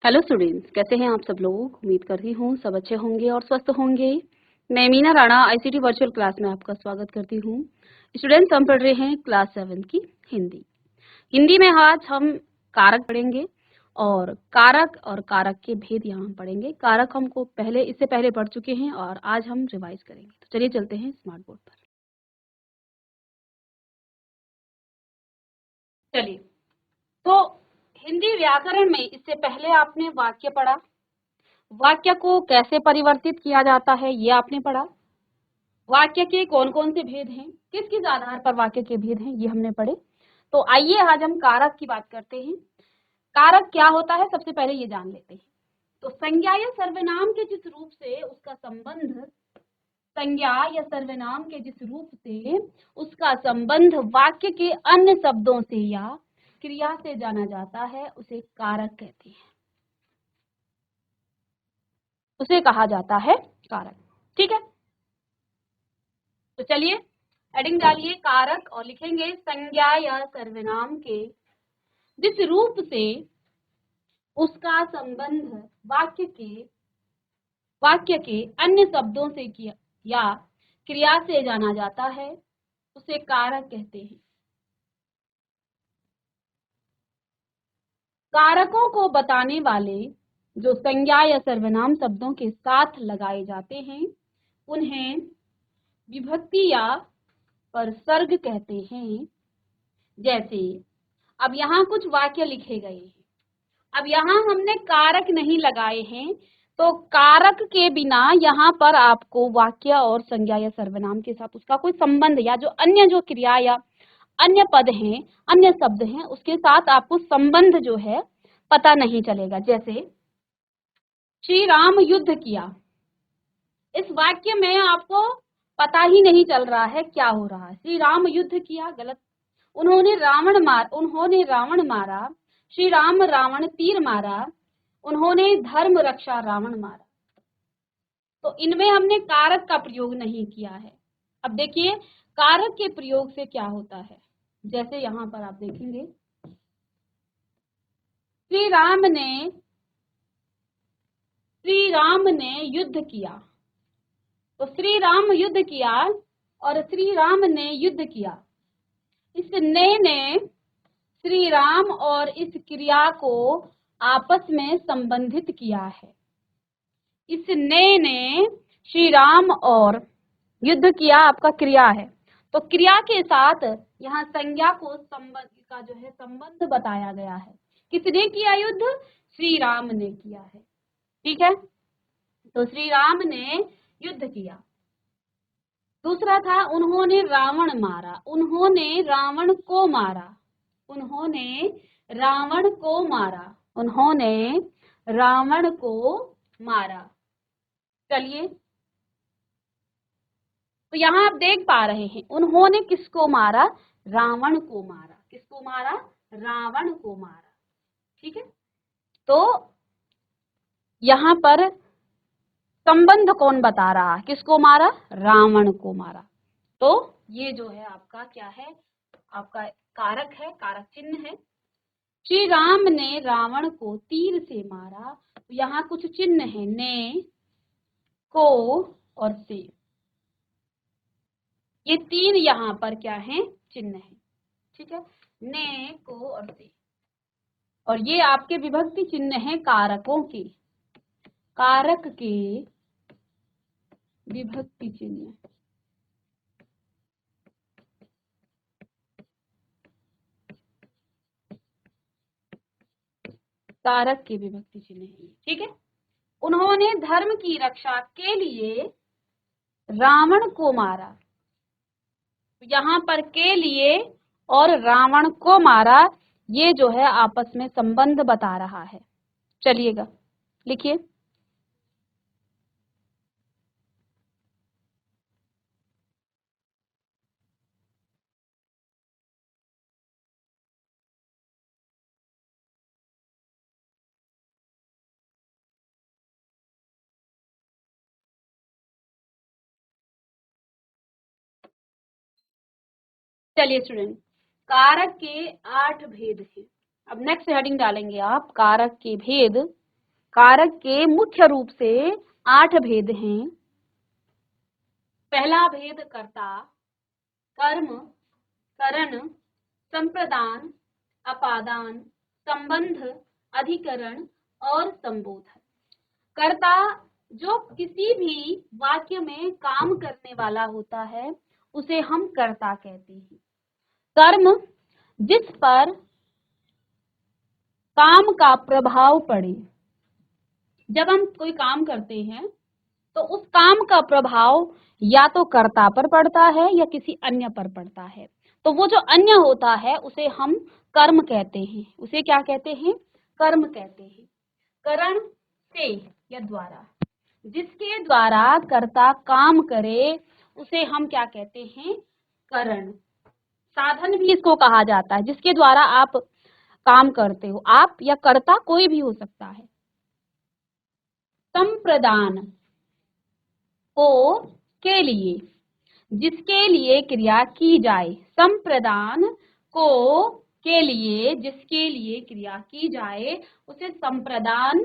Hello students, कैसे हैं आप सब लोग। उम्मीद करती हूँ सब अच्छे होंगे और स्वस्थ होंगे। मैं Meena Rana ICT virtual class में आपका स्वागत करती हूँ। स्टूडेंट्स, हम पढ़ रहे हैं क्लास 7 की हिंदी में आज हम कारक पढ़ेंगे और कारक के भेद यहाँ हम पढ़ेंगे। कारक हमको इससे पहले पढ़ चुके हैं और आज हम रिवाइज करेंगे। तो चलिए चलते हैं स्मार्ट बोर्ड पर। चलिए, तो हिंदी व्याकरण में इससे पहले आपने वाक्य पढ़ा, वाक्य को कैसे परिवर्तित किया जाता है ये आपने पढ़ा। वाक्य के कौन कौन से भेद हैं, किस किस आधार पर वाक्य के भेद हैं, ये हमने पढ़े। तो आइए आज हम कारक की बात करते हैं। कारक क्या होता है सबसे पहले ये जान लेते हैं। तो संज्ञा या सर्वनाम के जिस रूप से उसका संबंध संज्ञा या सर्वनाम के जिस रूप से उसका संबंध वाक्य के अन्य शब्दों से या क्रिया से जाना जाता है उसे कारक कहते हैं, उसे कहा जाता है कारक। ठीक है, तो चलिए हेडिंग डालिए कारक और लिखेंगे संज्ञा या सर्वनाम के जिस रूप से उसका संबंध वाक्य के अन्य शब्दों से किया या क्रिया से जाना जाता है उसे कारक कहते हैं। कारकों को बताने वाले जो संज्ञा या सर्वनाम शब्दों के साथ लगाए जाते हैं उन्हें विभक्ति या परसर्ग कहते हैं। जैसे अब यहाँ कुछ वाक्य लिखे गए हैं, अब यहाँ हमने कारक नहीं लगाए हैं, तो कारक के बिना यहाँ पर आपको वाक्य और संज्ञा या सर्वनाम के साथ उसका कोई संबंध या जो अन्य क्रिया या अन्य पद हैं, अन्य शब्द हैं, उसके साथ आपको संबंध जो है पता नहीं चलेगा। जैसे श्री राम युद्ध किया, इस वाक्य में आपको पता ही नहीं चल रहा है क्या हो रहा है। श्री राम युद्ध किया गलत, उन्होंने रावण मारा, श्री राम रावण तीर मारा, उन्होंने धर्म रक्षा रावण मारा। तो इनमें हमने कारक का प्रयोग नहीं किया है। अब देखिए कारक के प्रयोग से क्या होता है। जैसे यहाँ पर आप देखेंगे श्री राम ने युद्ध किया, तो श्री राम युद्ध किया और श्री राम ने युद्ध किया, इस ने श्री राम और इस क्रिया को आपस में संबंधित किया है। इस ने श्री राम और युद्ध किया आपका क्रिया है, तो क्रिया के साथ यहाँ संज्ञा को संबंध का जो है संबंध बताया गया है। किसने किया युद्ध? श्री राम ने किया है। ठीक है, तो श्री राम ने युद्ध किया। दूसरा था उन्होंने रावण मारा, उन्होंने रावण को मारा, उन्होंने रावण को मारा, उन्होंने रावण को मारा। चलिए, तो यहाँ आप देख पा रहे हैं उन्होंने किसको मारा? रावण को मारा। किसको मारा? रावण को मारा। ठीक है, तो यहाँ पर संबंध कौन बता रहा है? किसको मारा? रावण को मारा। तो ये जो है आपका क्या है? आपका कारक है, कारक चिन्ह है। श्री राम ने रावण को तीर से मारा, तो यहाँ कुछ चिन्ह है, ने, को और से। ये तीन यहाँ पर क्या है? चिन्ह है। ठीक है, ने, को और से, और ये आपके विभक्ति चिन्ह है कारकों के, कारक के विभक्ति चिन्ह। कारक के विभक्ति चिन्ह है। ठीक है, उन्होंने धर्म की रक्षा के लिए रावण को मारा, यहाँ पर के लिए और रावण को मारा, ये जो है आपस में संबंध बता रहा है। चलिएगा लिखिए, चलिए स्टूडेंट, कारक के 8 भेद हैं। अब नेक्स्ट हेडिंग डालेंगे आप, कारक के भेद कारक के मुख्य रूप से 8 भेद हैं। पहला भेद कर्ता, कर्म, करण, संप्रदान, अपादान, संबंध, अधिकरण और संबोधन। कर्ता जो किसी भी वाक्य में काम करने वाला होता है उसे हम कर्ता कहते हैं। कर्म जिस पर काम का प्रभाव पड़े। जब हम कोई काम करते हैं तो उस काम का प्रभाव या तो कर्ता पर पड़ता है या किसी अन्य पर पड़ता है। तो वो जो अन्य होता है उसे हम कर्म कहते हैं। उसे क्या कहते हैं? कर्म कहते हैं। करण से या द्वारा, जिसके द्वारा कर्ता काम करे उसे हम क्या कहते हैं? करण। साधन भी इसको कहा जाता है, जिसके द्वारा आप काम करते हो। आप या कर्ता कोई भी हो सकता है। संप्रदान को के लिए, जिसके लिए क्रिया की जाए। संप्रदान को के लिए, जिसके लिए क्रिया की जाए उसे संप्रदान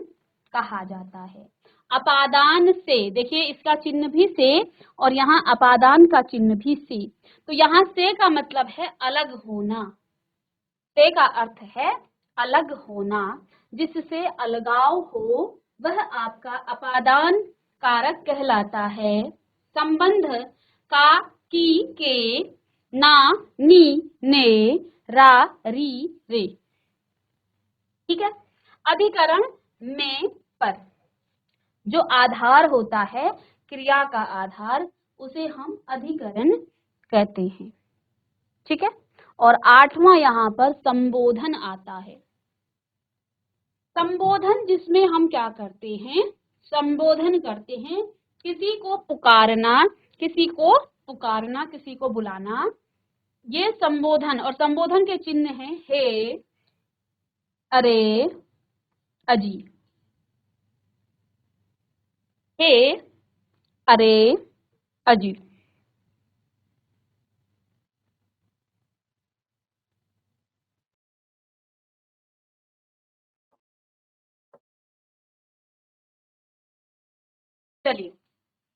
कहा जाता है। अपादान से, देखिए इसका चिन्ह भी से और यहाँ अपादान का चिन्ह भी से। तो यहाँ से का मतलब है अलग होना। से का अर्थ है अलग होना, जिससे अलगाव हो वह आपका अपादान कारक कहलाता है। संबंध का, की, के, ना, नी, ने, रा, री, रे। ठीक है। अधिकरण में, पर, जो आधार होता है क्रिया का आधार उसे हम अधिकरण कहते हैं। ठीक है। और 8वां यहाँ पर संबोधन आता है। संबोधन जिसमें हम क्या करते हैं? संबोधन करते हैं, किसी को पुकारना, किसी को पुकारना, किसी को बुलाना, ये संबोधन। और संबोधन के चिन्ह हैं हे, अरे, अजी। हे, अरे, अजी। चलिए,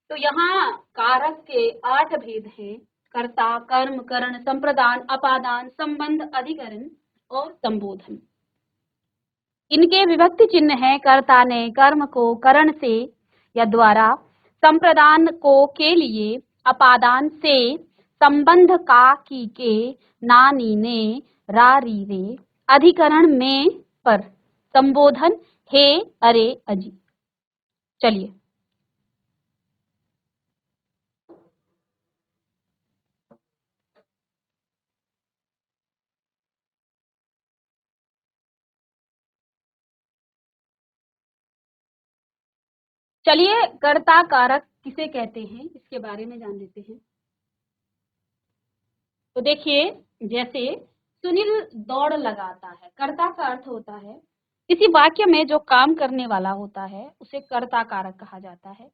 तो यहाँ कारक के 8 भेद हैं। कर्ता, कर्म, करण, संप्रदान, अपादान, संबंध, अधिकरण और संबोधन। इनके विभक्ति चिन्ह है कर्ता ने कर्म को करण से या द्वारा, संप्रदान को के लिए, अपादान से, संबंध का की के, ना नी ने, रा री रे, अधिकरण में, पर, संबोधन हे, अरे, अजी। चलिए, चलिए कर्ता कारक किसे कहते हैं इसके बारे में जान लेते हैं। तो देखिए, जैसे सुनील दौड़ लगाता है, कर्ता का अर्थ होता है किसी वाक्य में जो काम करने वाला होता है उसे कर्ता कारक कहा जाता है।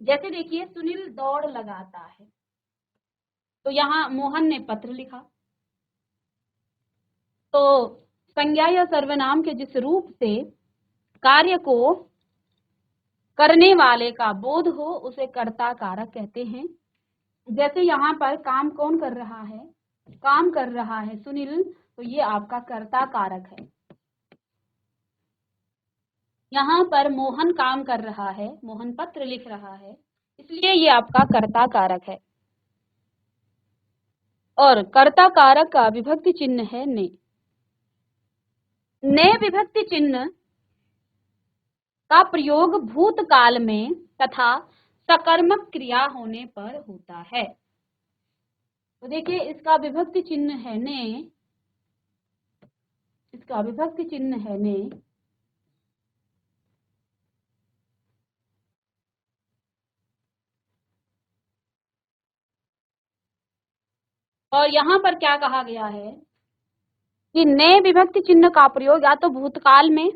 जैसे देखिए, सुनील दौड़ लगाता है, तो यहाँ मोहन ने पत्र लिखा। तो संज्ञा या सर्वनाम के जिस रूप से कार्य को करने वाले का बोध हो उसे कर्ता कारक कहते हैं। जैसे यहाँ पर काम कौन कर रहा है? काम कर रहा है सुनील, तो ये आपका कर्ता कारक है। यहाँ पर मोहन काम कर रहा है, मोहन पत्र लिख रहा है, इसलिए ये आपका कर्ता कारक है। और कर्ता कारक का विभक्ति चिन्ह है ने। ने विभक्ति चिन्ह का प्रयोग भूतकाल में तथा सकर्मक क्रिया होने पर होता है। तो देखिए, इसका विभक्ति चिन्ह है ने, इसका विभक्ति चिन्ह है ने। और यहाँ पर क्या कहा गया है कि ने विभक्ति चिन्ह का प्रयोग या तो भूतकाल में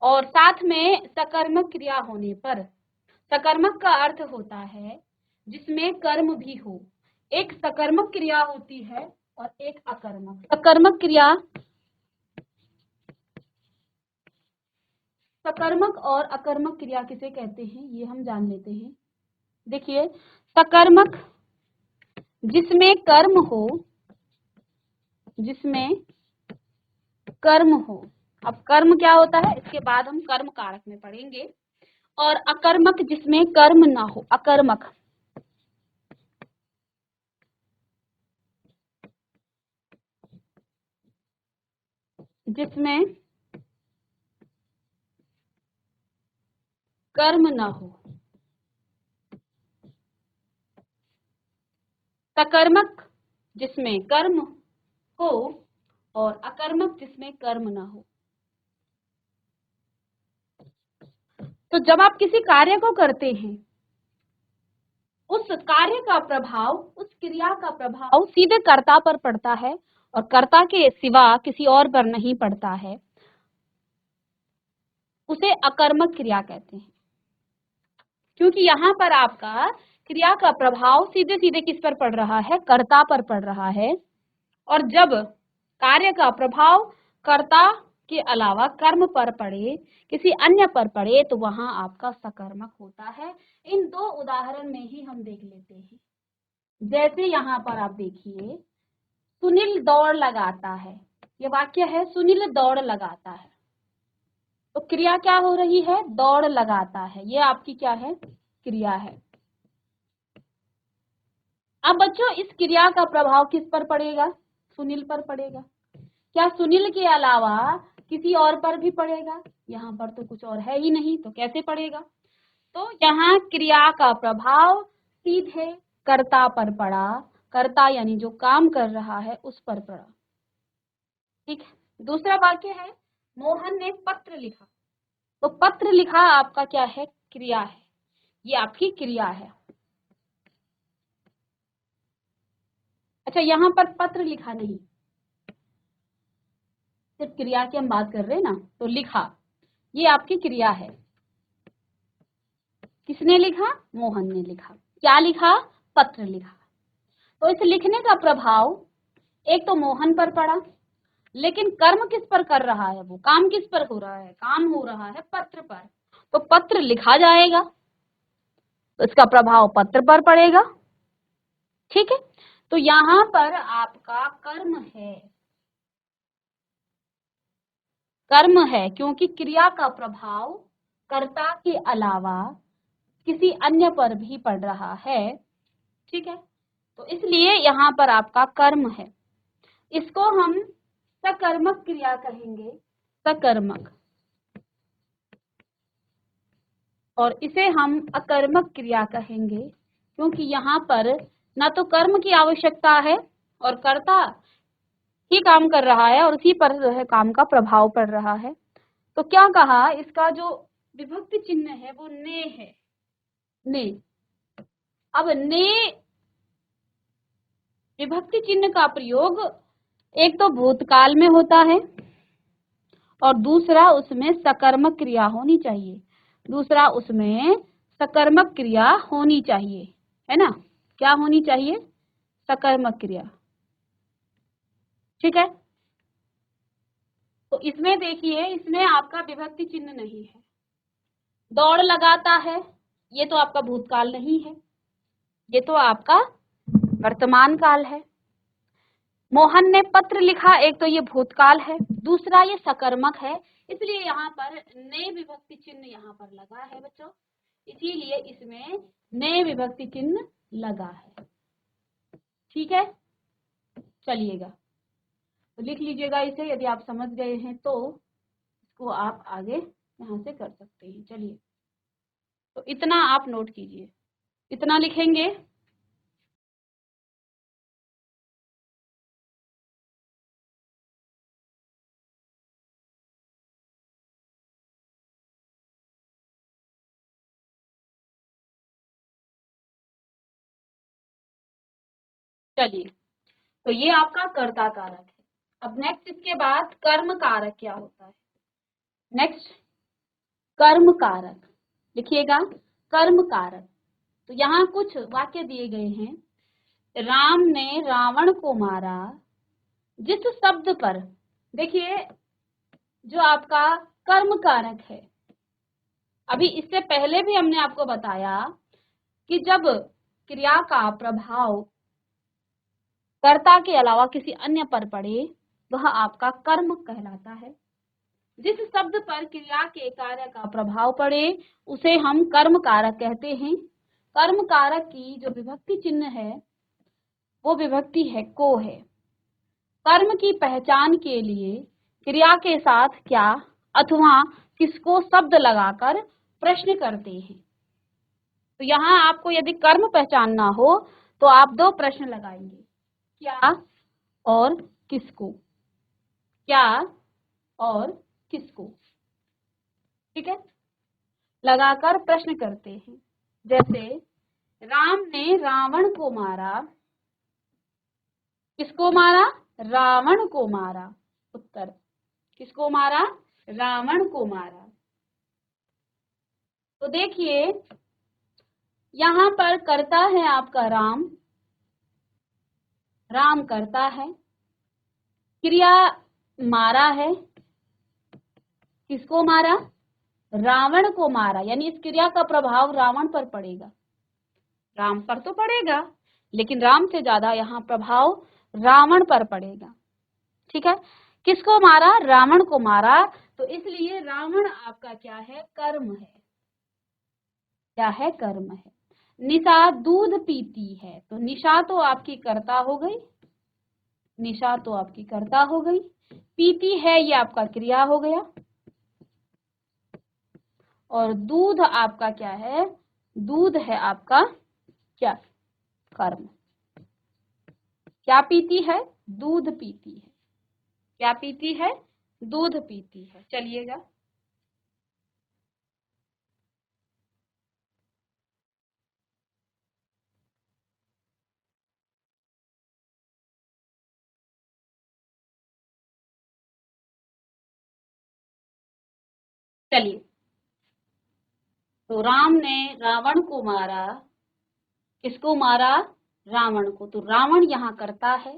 और साथ में सकर्मक क्रिया होने पर। सकर्मक का अर्थ होता है जिसमें कर्म भी हो। एक सकर्मक क्रिया होती है और एक अकर्मक। सकर्मक क्रिया सकर्मक और अकर्मक क्रिया किसे कहते हैं ये हम जान लेते हैं। देखिए, सकर्मक जिसमें कर्म हो, जिसमें कर्म हो। अब कर्म क्या होता है इसके बाद हम कर्म कारक में पढ़ेंगे। और अकर्मक जिसमें कर्म ना हो, अकर्मक जिसमें कर्म ना हो। सकर्मक जिसमें कर्म हो और अकर्मक जिसमें कर्म ना हो। तो जब आप किसी कार्य को करते हैं, उस कार्य का प्रभाव, उस क्रिया का प्रभाव सीधे कर्ता पर पड़ता है और कर्ता के सिवा किसी और पर नहीं पड़ता है, उसे अकर्मक क्रिया कहते हैं। क्योंकि यहाँ पर आपका क्रिया का प्रभाव सीधे सीधे किस पर पड़ रहा है, कर्ता पर पड़ रहा है। और जब कार्य का प्रभाव कर्ता के अलावा कर्म पर पड़े, किसी अन्य पर पड़े, तो वहां आपका सकर्मक होता है। इन दो उदाहरण में ही हम देख लेते हैं। जैसे यहाँ पर आप देखिए, सुनील दौड़ लगाता है, ये वाक्य है सुनील दौड़ लगाता है। तो क्रिया क्या हो रही है, दौड़ लगाता है, ये आपकी क्या है, क्रिया है। अब बच्चों इस क्रिया का प्रभाव किस पर पड़ेगा, सुनील पर पड़ेगा। क्या सुनील के अलावा किसी और पर भी पड़ेगा, यहाँ पर तो कुछ और है ही नहीं, तो कैसे पड़ेगा। तो यहाँ क्रिया का प्रभाव सीधे कर्ता पर पड़ा, कर्ता यानी जो काम कर रहा है उस पर पड़ा। ठीक है। दूसरा वाक्य है, मोहन ने पत्र लिखा। तो पत्र लिखा आपका क्या है, क्रिया है, ये आपकी क्रिया है। अच्छा, यहाँ पर पत्र लिखा नहीं, सिर्फ क्रिया की हम बात कर रहे हैं ना, तो लिखा ये आपकी क्रिया है। किसने लिखा, मोहन ने लिखा। क्या लिखा, पत्र लिखा। तो इस लिखने का प्रभाव एक तो मोहन पर पड़ा, लेकिन कर्म किस पर कर रहा है, वो काम किस पर हो रहा है, काम हो रहा है पत्र पर। तो पत्र लिखा जाएगा तो इसका प्रभाव पत्र पर पड़ेगा। ठीक है। तो यहां पर आपका कर्म है, कर्म है क्योंकि क्रिया का प्रभाव कर्ता के अलावा किसी अन्य पर भी पड़ रहा है। ठीक है। तो इसलिए यहाँ पर आपका कर्म है, इसको हम सकर्मक क्रिया कहेंगे, सकर्मक। और इसे हम अकर्मक क्रिया कहेंगे क्योंकि यहाँ पर ना तो कर्म की आवश्यकता है और कर्ता ही काम कर रहा है और उसी पर काम का प्रभाव पड़ रहा है। तो क्या कहा, इसका जो विभक्ति चिन्ह है वो ने है, ने। अब ने विभक्ति चिन्ह का प्रयोग एक तो भूतकाल में होता है और दूसरा उसमें सकर्मक क्रिया होनी चाहिए, दूसरा उसमें सकर्मक क्रिया होनी चाहिए, है ना। क्या होनी चाहिए, सकर्मक क्रिया। ठीक है। तो इसमें देखिए, इसमें आपका विभक्ति चिन्ह नहीं है। दौड़ लगाता है, ये तो आपका भूतकाल नहीं है, ये तो आपका वर्तमान काल है। मोहन ने पत्र लिखा, एक तो ये भूतकाल है, दूसरा ये सकर्मक है, इसलिए यहाँ पर ने विभक्ति चिन्ह यहाँ पर लगा है बच्चों, इसीलिए इसमें ने विभक्ति चिन्ह लगा है। ठीक है, चलिएगा तो लिख लीजिएगा इसे, यदि आप समझ गए हैं तो इसको आप आगे यहाँ से कर सकते हैं। चलिए, तो इतना आप नोट कीजिए, इतना लिखेंगे। चलिए, तो ये आपका कर्ता कारक है। अब नेक्स्ट इसके बाद कर्म कारक क्या होता है। नेक्स्ट कर्म कारक लिखिएगा, कर्म कारक। तो यहाँ कुछ वाक्य दिए गए हैं। राम ने रावण को मारा, जिस शब्द पर, देखिए जो आपका कर्म कारक है अभी इससे पहले भी हमने आपको बताया कि जब क्रिया का प्रभाव कर्ता के अलावा किसी अन्य पर पड़े वह आपका कर्म कहलाता है। जिस शब्द पर क्रिया के कार्य का प्रभाव पड़े उसे हम कर्म कारक कहते हैं। कर्म कारक की जो विभक्ति चिन्ह है वो विभक्ति है को है। कर्म की पहचान के लिए क्रिया के साथ क्या अथवा किसको शब्द लगाकर प्रश्न करते हैं। तो यहाँ आपको यदि कर्म पहचानना हो तो आप दो प्रश्न लगाएंगे, क्या और किसको, क्या और किसको, ठीक है, लगाकर प्रश्न करते हैं। जैसे राम ने रावण को मारा, किसको मारा, रावण को मारा। उत्तर, किसको मारा, रावण को मारा। तो देखिए यहाँ पर करता है आपका राम, राम करता है, क्रिया मारा है, किसको मारा, रावण को मारा, यानी इस क्रिया का प्रभाव रावण पर पड़ेगा। राम पर तो पड़ेगा लेकिन राम से ज्यादा यहाँ प्रभाव रावण पर पड़ेगा, ठीक है। किसको मारा, रावण को मारा, तो इसलिए रावण आपका क्या है, कर्म है। क्या है, कर्म है। निशा दूध पीती है, तो निशा तो आपकी कर्ता हो गई, निशा तो आपकी कर्ता हो गई, पीती है ये आपका क्रिया हो गया, और दूध आपका क्या है, दूध है आपका क्या, कर्म। क्या पीती है, दूध पीती है, क्या पीती है, दूध पीती है। चलिएगा, चलिए। तो राम ने रावण को मारा, किसको मारा, रावण को, तो रावण यहाँ करता है।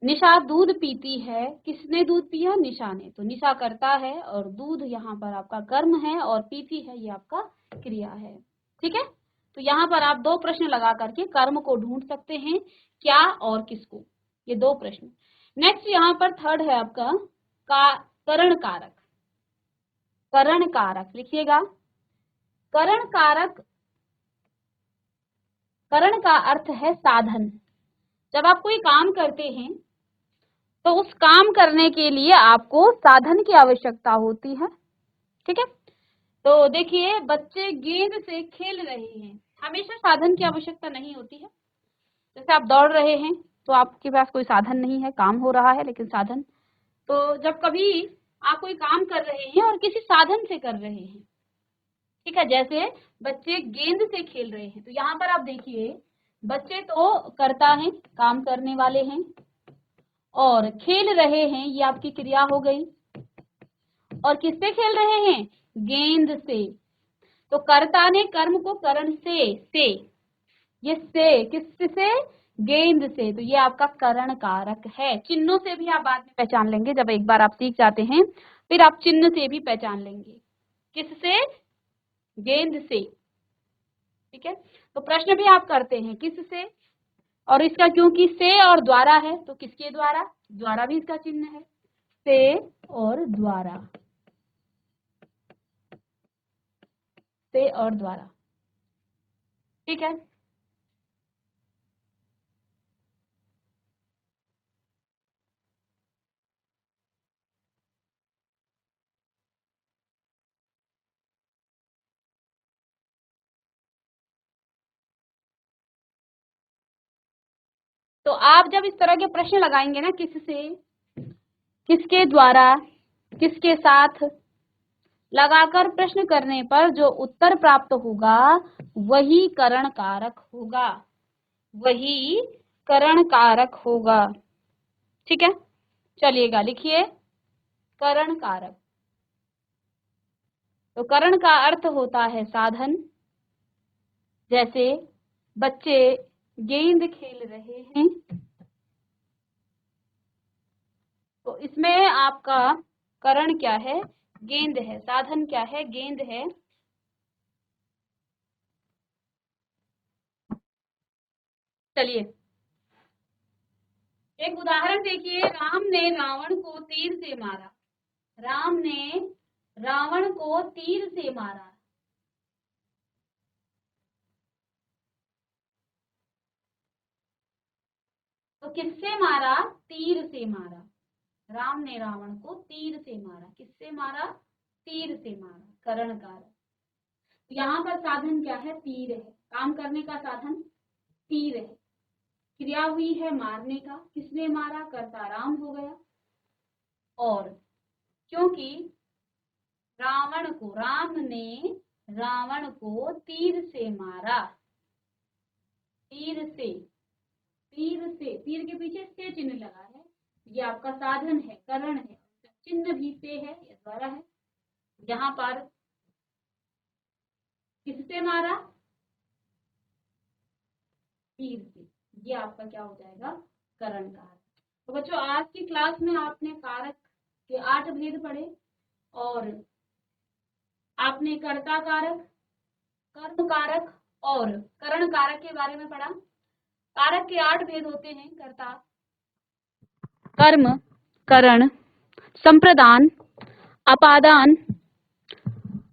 निशा दूध पीती है, किसने दूध पिया, निशा ने, तो निशा करता है और दूध यहाँ पर आपका कर्म है और पीती है ये आपका क्रिया है, ठीक है। तो यहाँ पर आप दो प्रश्न लगा करके कर्म को ढूंढ सकते हैं, क्या और किसको, ये दो प्रश्न। नेक्स्ट यहाँ पर थर्ड है आपका करण कारक। करण कारक लिखिएगा। करण कारक, करण का अर्थ है साधन। जब आप कोई काम करते हैं तो उस काम करने के लिए आपको साधन की आवश्यकता होती है, ठीक है। तो देखिए बच्चे गेंद से खेल रहे हैं, हमेशा साधन की आवश्यकता नहीं होती है। जैसे आप दौड़ रहे हैं तो आपके पास कोई साधन नहीं है, काम हो रहा है लेकिन साधन, तो जब कभी आप कोई काम कर रहे हैं और किसी साधन से कर रहे हैं, ठीक है, जैसे बच्चे गेंद से खेल रहे हैं, तो यहाँ पर आप देखिए बच्चे तो करता है, काम करने वाले हैं, और खेल रहे हैं ये आपकी क्रिया हो गई, और किससे खेल रहे हैं, गेंद से। तो कर्ता ने कर्म को करण से ये से किससे, गेंद से, तो ये आपका करण कारक है। चिन्हों से भी आप बाद में पहचान लेंगे, जब एक बार आप सीख जाते हैं फिर आप चिन्ह से भी पहचान लेंगे, किससे, गेंद से, ठीक है। तो प्रश्न भी आप करते हैं किससे, और इसका क्योंकि से और द्वारा है तो किसके द्वारा, द्वारा भी इसका चिन्ह है, से और द्वारा, से और द्वारा, ठीक है। तो आप जब इस तरह के प्रश्न लगाएंगे ना, किससे, किसके द्वारा, किसके साथ, लगाकर प्रश्न करने पर जो उत्तर प्राप्त होगा वही करण कारक होगा, वही करण कारक होगा, ठीक है। चलिएगा लिखिए, करण कारक। तो करण का अर्थ होता है साधन। जैसे बच्चे गेंद खेल रहे हैं, तो इसमें आपका करण क्या है, गेंद है, साधन क्या है, गेंद है, चलिए एक उदाहरण देखिए, राम ने रावण को तीर से मारा। राम ने रावण को तीर से मारा। तो किससे मारा? तीर से मारा। राम ने रावण को तीर से मारा। किससे मारा? तीर से मारा। करण कारक। यहाँ पर साधन क्या है? तीर है। काम करने का साधन तीर है। क्रिया हुई है मारने का। किसने मारा? कर्ता राम हो गया। और क्योंकि राम ने रावण को तीर से मारा। तीर से, तीर के पीछे से चिन्ह लगा है। ये आपका साधन है, करण है। चिन्ह भी से है, ये द्वारा है। यहाँ पर किससे मारा? तीर से। ये आपका क्या हो जाएगा? करण कारक। तो बच्चों आज की क्लास में आपने कारक के 8 भेद पढ़े और आपने कर्ता कारक, कर्म कारक और करण कारक के बारे में पढ़ा। कारक के 8 भेद होते हैं: कर्ता, कर्म, करण, संप्रदान, अपादान,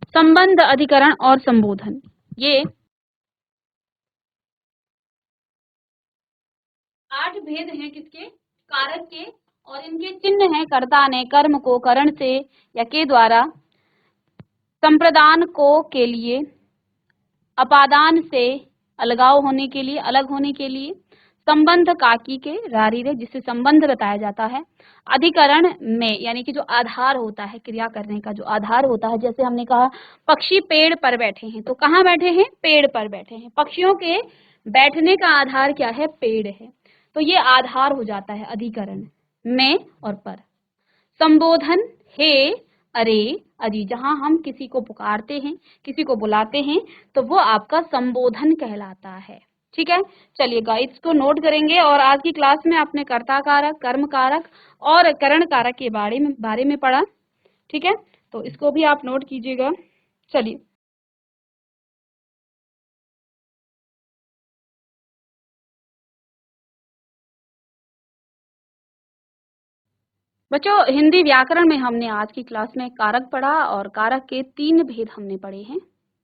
संबंध, अधिकरण और संबोधन। ये 8 भेद हैं किसके? कारक के। और इनके चिन्ह हैं: कर्ता ने कर्म को करण से या के द्वारा, संप्रदान को के लिए, अपादान से अलगाव होने के लिए, अलग होने के लिए, संबंध काकी के रारीरे जिससे संबंध बताया जाता है, अधिकरण में यानी कि जो आधार होता है क्रिया करने का, जो आधार होता है। जैसे हमने कहा पक्षी पेड़ पर बैठे हैं, तो कहाँ बैठे हैं? पेड़ पर बैठे हैं। पक्षियों के बैठने का आधार क्या है? पेड़ है। तो ये आधार हो जाता है अधिकरण में और पर। संबोधन, हे, अरे, अजी, जहां हम किसी को पुकारते हैं, किसी को बुलाते हैं, तो वो आपका संबोधन कहलाता है। ठीक है, चलिए गाइस को नोट करेंगे और आज की क्लास में आपने कर्ता कारक, कर्म कारक और करण कारक के बारे में पढ़ा। ठीक है, तो इसको भी आप नोट कीजिएगा। चलिए बच्चों, हिंदी व्याकरण में हमने आज की क्लास में कारक पढ़ा और कारक के 3 भेद हमने पढ़े हैं।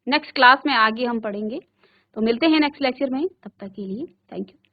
नेक्स्ट क्लास में आगे हम पढ़ेंगे। तो मिलते हैं नेक्स्ट लेक्चर में, तब तक के लिए थैंक यू।